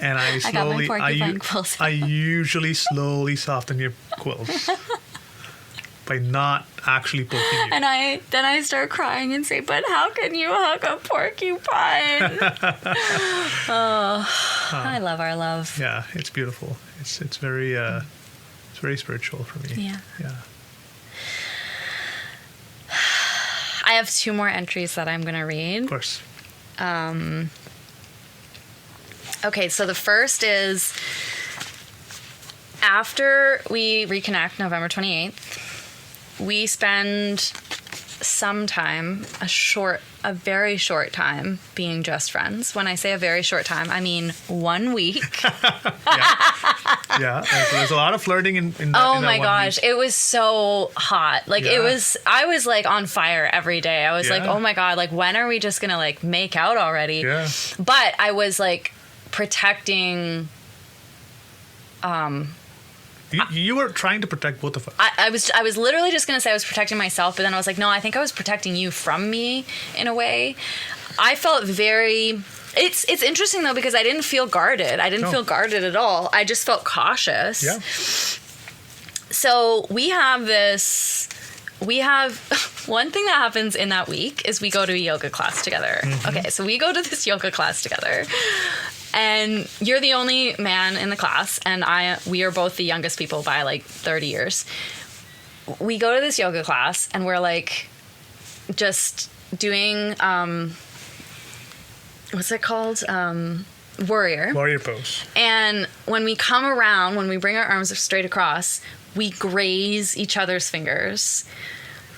And I got my slowly, porcupine quills. I usually slowly soften your quills by not actually poking you. And I start crying and say, but how can you hug a porcupine? I love our love. Yeah, it's beautiful. It's very spiritual for me. Yeah. I have 2 more entries that I'm going to read. Of course. Okay, so the first is, after we reconnect November 28th, we spend some time, a very short time, being just friends. When I say a very short time, I mean 1 week. Yeah. There's a lot of flirting in that. Oh in that my 1 gosh, week. it was so hot. Like Yeah. I was like on fire every day. I was like, Yeah. oh my God, like when are we just gonna like make out already? Yeah. But I was like protecting. You were trying to protect both of us. I was literally just gonna say I was protecting myself, but then I was like, no, I think I was protecting you from me in a way. I felt very. It's interesting though, because I didn't feel guarded. I didn't feel guarded at all. I just felt cautious. Yeah. So we have one thing that happens in that week is we go to a yoga class together. Mm-hmm. Okay, so we go to this yoga class together. And you're the only man in the class, and we are both the youngest people by like 30 years. We go to this yoga class, and we're like just doing what's it called? Warrior. Warrior pose. And when we come around, when we bring our arms straight across, we graze each other's fingers.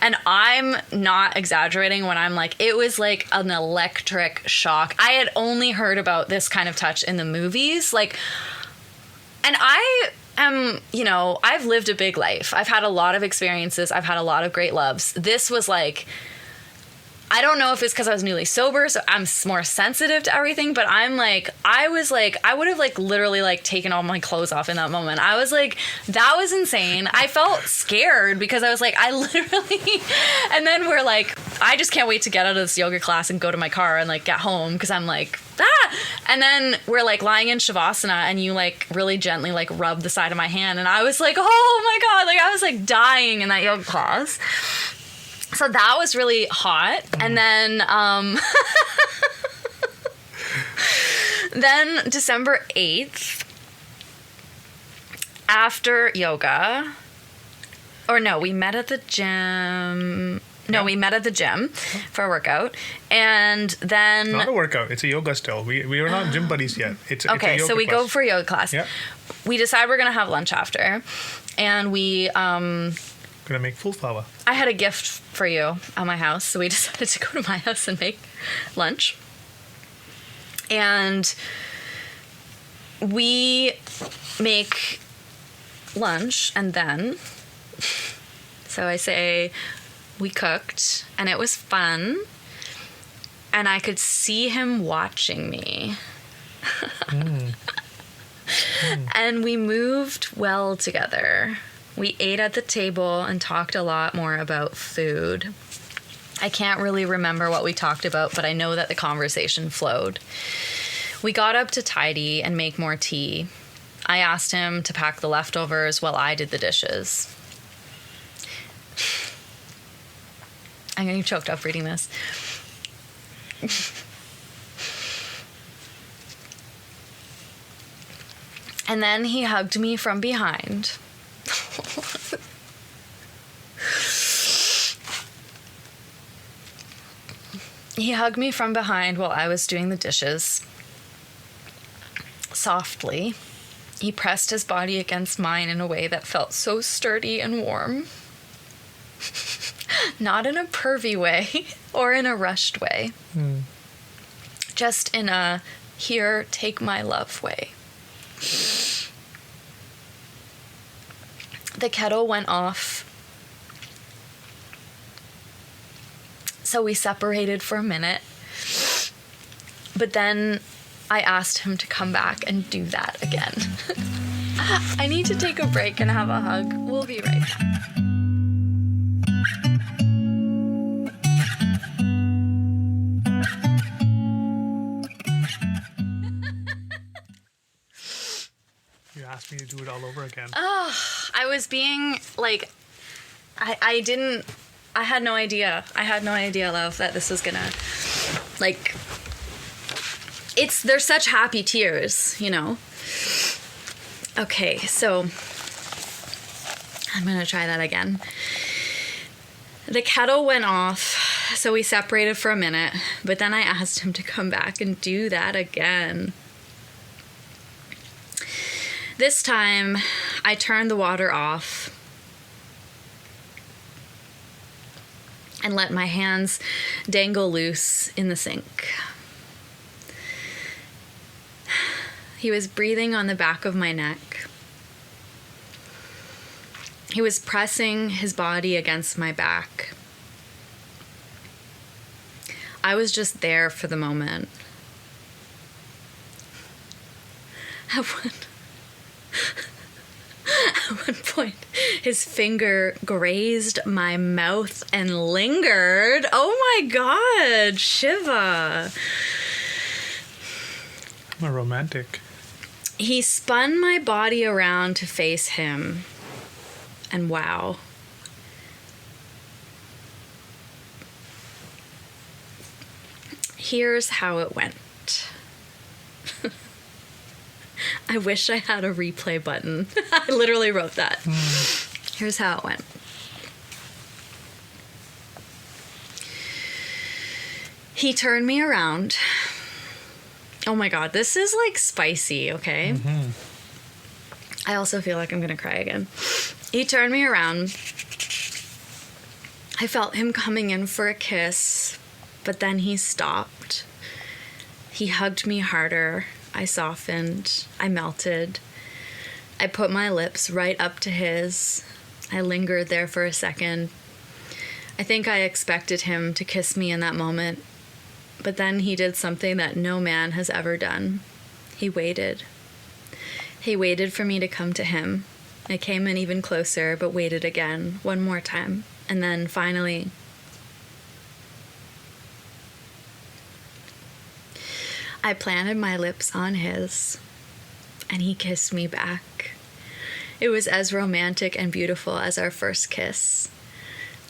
And I'm not exaggerating when I'm like, it was like an electric shock. I had only heard about this kind of touch in the movies. Like, and I am, I've lived a big life. I've had a lot of experiences. I've had a lot of great loves. This was like, I don't know if it's because I was newly sober, so I'm more sensitive to everything, but I would have like literally like taken all my clothes off in that moment. I was like, that was insane. I felt scared because I was like, and then we're like, I just can't wait to get out of this yoga class and go to my car and like get home because I'm like, and then we're like lying in Shavasana and you like really gently like rub the side of my hand and I was like, oh my God, like I was like dying in that yoga class. So that was really hot. And then then December 8th, after yoga, or no, we met at the gym. No, we met at the gym for a workout. And then... Not a workout. It's a yoga still. We are not gym buddies yet. It's a yoga so we class. go for a yoga class. Yeah. We decide we're going to have lunch after. And we... Gonna make full flour. I had a gift for you at my house, so we decided to go to my house and make lunch. And we make lunch, and then, so I say, we cooked, and it was fun, and I could see him watching me. And we moved well together. We ate at the table and talked a lot more about food. I can't really remember what we talked about, but I know that the conversation flowed. We got up to tidy and make more tea. I asked him to pack the leftovers while I did the dishes. I'm getting choked up reading this. And then he hugged me from behind. He hugged me from behind while I was doing the dishes. Softly, he pressed his body against mine in a way that felt so sturdy and warm. Not in a pervy way or in a rushed way. Just in a, here, take my love way. The kettle went off. So we separated for a minute. But then I asked him to come back and do that again. I need to take a break and have a hug. We'll be right back. You asked me to do it all over again. I was being like, I had no idea. I had no idea, love, that this was gonna, like, they're such happy tears, you know? Okay, so I'm gonna try that again. The kettle went off, so we separated for a minute, but then I asked him to come back and do that again. This time, I turned the water off and let my hands dangle loose in the sink. He was breathing on the back of my neck. He was pressing his body against my back. I was just there for the moment. At one point, his finger grazed my mouth and lingered. Oh my God, Shiva. I'm a romantic. He spun my body around to face him. And wow. Here's how it went. I wish I had a replay button. I literally wrote that. Here's how it went. He turned me around. Oh my God, this is like spicy, okay? Mm-hmm. I also feel like I'm gonna cry again. He turned me around. I felt him coming in for a kiss, but then he stopped. He hugged me harder. I softened. I melted. I put my lips right up to his. I lingered there for a second. I think I expected him to kiss me in that moment, but then he did something that no man has ever done. He waited. He waited for me to come to him. I came in even closer, but waited again, one more time. And then finally, I planted my lips on his, and he kissed me back. It was as romantic and beautiful as our first kiss.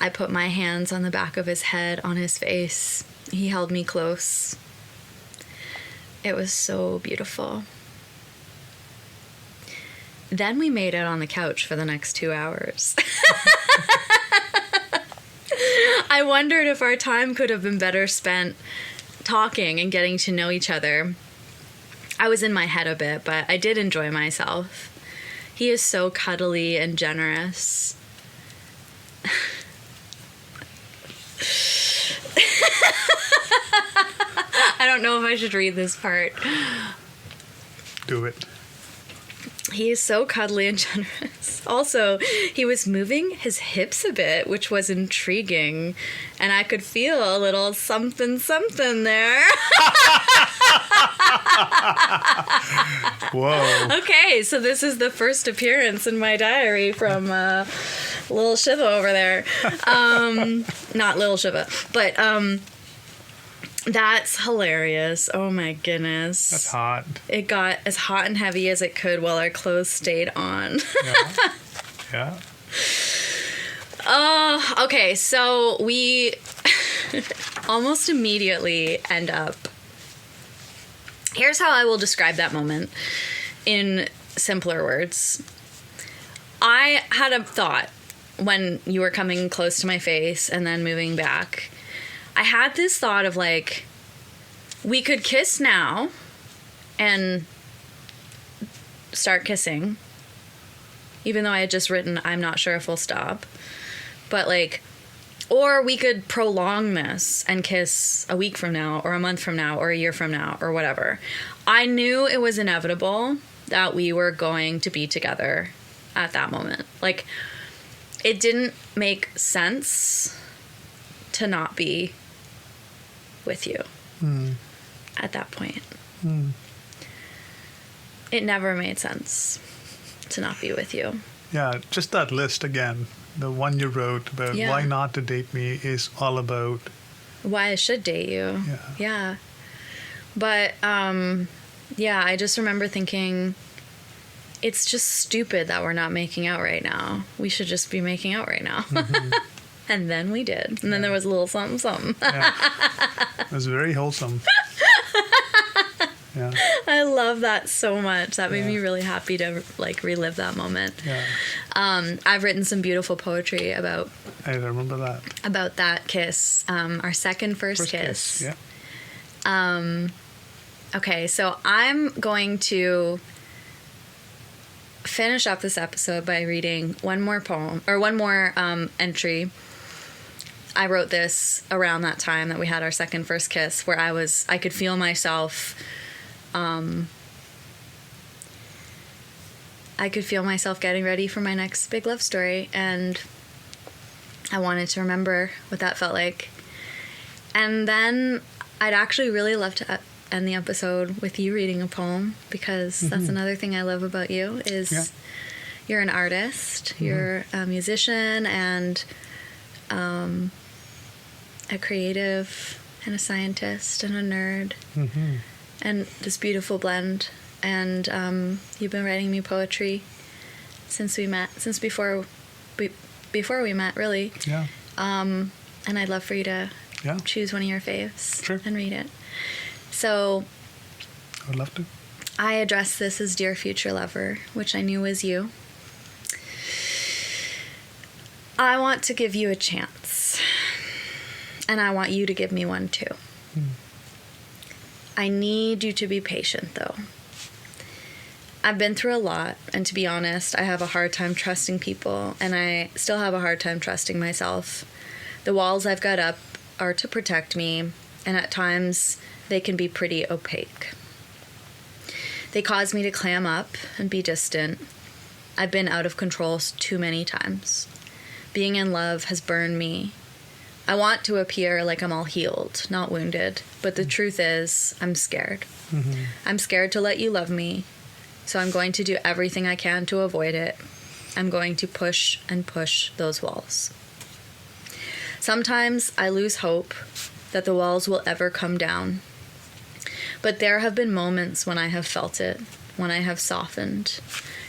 I put my hands on the back of his head, on his face. He held me close. It was so beautiful. Then we made out on the couch for the next 2 hours. I wondered if our time could have been better spent talking and getting to know each other. I was in my head a bit, but I did enjoy myself. He is so cuddly and generous. I don't know if I should read this part. Do it. He is so cuddly and generous. Also, he was moving his hips a bit, which was intriguing. And I could feel a little something there. Whoa. Okay, so this is the first appearance in my diary from Little Shiva over there. Not Little Shiva, but that's hilarious. Oh my goodness. That's hot. It got as hot and heavy as it could while our clothes stayed on. Yeah. Oh, okay. So we almost immediately end up. Here's how I will describe that moment in simpler words. I had a thought when you were coming close to my face and then moving back. I had this thought of like, we could kiss now and start kissing, even though I had just written, I'm not sure if we'll stop. But like, or we could prolong this and kiss a week from now or a month from now or a year from now or whatever. I knew it was inevitable that we were going to be together at that moment. Like, it didn't make sense to not be with you at that point. It never made sense to not be with you. Yeah, just that list again, the one you wrote about why not to date me is all about why I should date you. Yeah. But I just remember thinking it's just stupid that we're not making out right now. We should just be making out right now. And then we did. And then there was a little something, something. Yeah. It was very wholesome. Yeah. I love that so much. That made Yeah. me really happy to like relive that moment. Yeah. I've written some beautiful poetry about I remember that. that kiss, our first kiss. Yeah. Okay, so I'm going to finish up this episode by reading one more poem or one more entry. I wrote this around that time that we had our first kiss, where I could feel myself. I could feel myself getting ready for my next big love story, and I wanted to remember what that felt like. And then I'd actually really love to end the episode with you reading a poem, because that's another thing I love about you is you're an artist, you're a musician, and a creative, and a scientist, and a nerd, and this beautiful blend. And you've been writing me poetry since we met, since before we met, really. Yeah. And I'd love for you to choose one of your faves and read it. So I would love to. I address this as Dear Future Lover, which I knew was you. I want to give you a chance. And I want you to give me one too. I need you to be patient, though. I've been through a lot, and to be honest, I have a hard time trusting people, and I still have a hard time trusting myself. The walls I've got up are to protect me, and at times they can be pretty opaque. They cause me to clam up and be distant. I've been out of control too many times. Being in love has burned me. I want to appear like I'm all healed, not wounded, but the truth is, I'm scared. I'm scared to let you love me, so I'm going to do everything I can to avoid it. I'm going to push and push those walls. Sometimes I lose hope that the walls will ever come down. But there have been moments when I have felt it, when I have softened.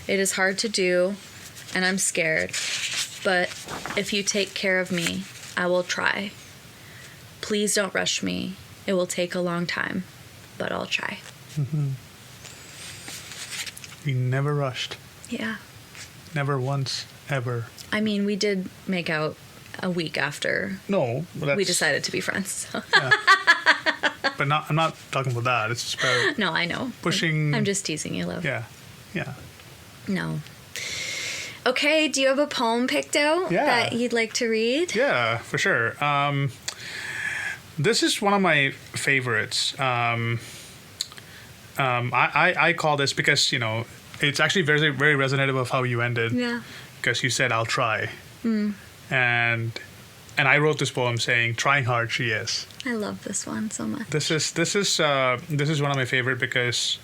It is hard to do, and I'm scared. But if you take care of me, I will try. Please don't rush me. It will take a long time, but I'll try. We never rushed. Yeah. Never once, ever. I mean, we did make out a week after No, but that's, we decided to be friends. So. Yeah. But I'm not talking about that. It's just about No, I know. pushing. I'm just teasing you, love. Yeah. Yeah. No. Okay, do you have a poem picked out that you'd like to read? Yeah, for sure. This is one of my favorites. I call this because, it's actually very, very resonative of how you ended. Yeah. Because you said, I'll try. And I wrote this poem saying, trying hard she is. I love this one so much. This is one of my favorite because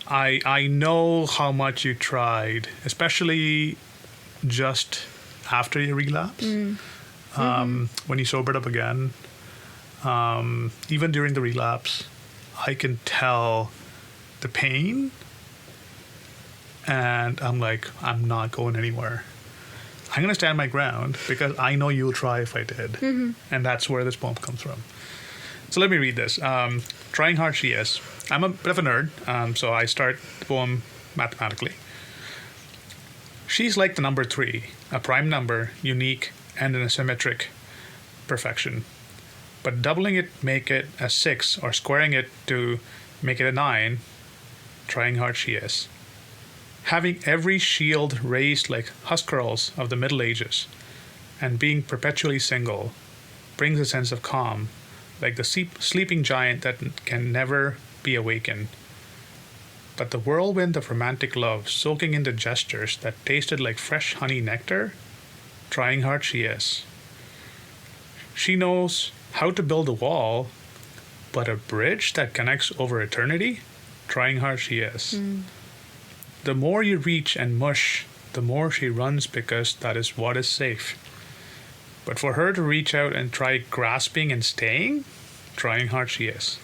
I know how much you tried, especially just after your relapse, when you sobered up again. Even during the relapse, I can tell the pain, and I'm like, I'm not going anywhere. I'm going to stand my ground because I know you'll try if I did. And that's where this poem comes from. So let me read this. Trying hard she is. I'm a bit of a nerd, so I start the poem mathematically. She's like the number 3, a prime number, unique and in a symmetric perfection. But doubling it make it a 6 or squaring it to make it a 9, trying hard she is. Having every shield raised like husk curls of the Middle Ages, and being perpetually single, brings a sense of calm, like the sleeping giant that can never be awakened. But the whirlwind of romantic love soaking into gestures that tasted like fresh honey nectar, trying hard she is. She knows how to build a wall, but a bridge that connects over eternity, trying hard she is. The more you reach and mush, the more she runs because that is what is safe. But for her to reach out and try grasping and staying, trying hard she is.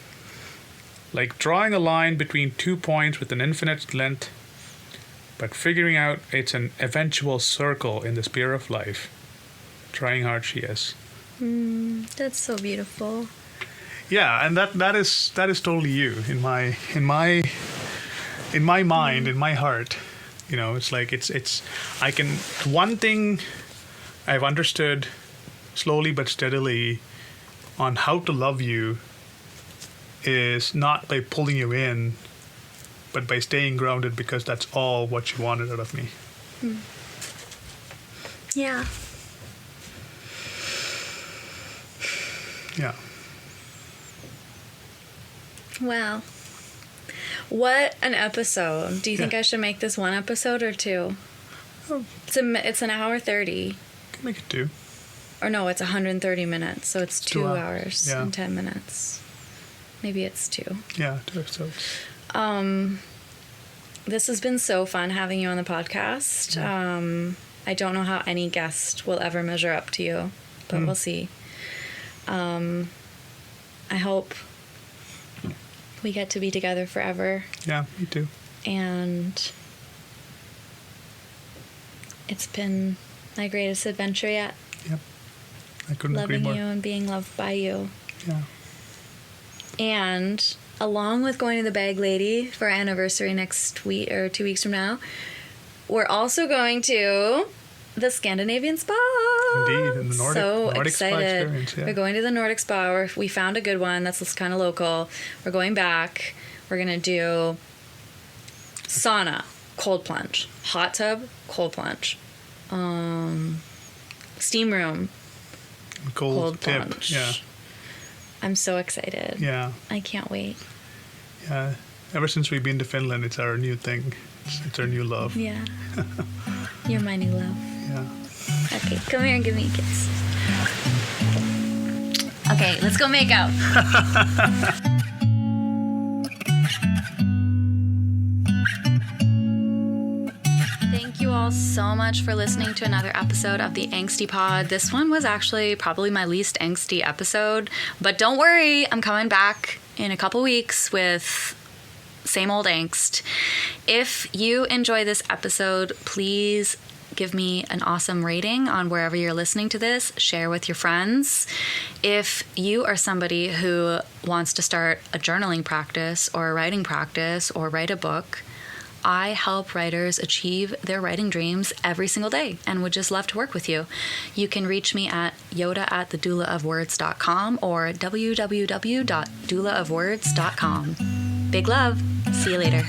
Like drawing a line between 2 points with an infinite length, but figuring out it's an eventual circle in the sphere of life. Trying hard she is. That's so beautiful. Yeah, and that is totally you in my mind, in my heart. You know, it's like it's I can one thing I've understood slowly but steadily on how to love you is not by pulling you in, but by staying grounded, because that's all what you wanted out of me. Yeah. Yeah. Wow. What an episode. Do you think Yeah. I should make this one episode or two? Oh. It's an hour 30. Can make it 2. Or no, it's 130 minutes. So it's 2 hours. hours Yeah. and 10 minutes. Maybe it's 2. Yeah, 2 episodes. This has been so fun having you on the podcast. I don't know how any guest will ever measure up to you, but we'll see. I hope we get to be together forever. Yeah, me too. And it's been my greatest adventure yet. Yep. I couldn't agree Loving more. you and being loved by you. Yeah. And along with going to the Bag Lady for our anniversary next week or 2 weeks from now, we're also going to the Scandinavian Spa. Indeed, in the Nordic Spa excited. experience, yeah. We're going to the Nordic Spa. We found a good one that's kind of local. We're going back. We're going to do sauna, cold plunge, hot tub, cold plunge, steam room, Cold tip. plunge. Yeah. I'm so excited. Yeah. I can't wait. Yeah. Ever since we've been to Finland, it's our new thing. It's our new love. Yeah. You're my new love. Yeah. Okay, come here and give me a kiss. Okay, let's go make out. Thank you all so much for listening to another episode of the Angsty Pod. This one was actually probably my least angsty episode, but don't worry, I'm coming back in a couple weeks with same old angst. If you enjoy this episode, please give me an awesome rating on wherever you're listening to this. Share with your friends. If you are somebody who wants to start a journaling practice or a writing practice or write a book, I help writers achieve their writing dreams every single day and would just love to work with you. You can reach me at yoda@thedoulaofwords.com or www.doulaofwords.com. Big love. See you later.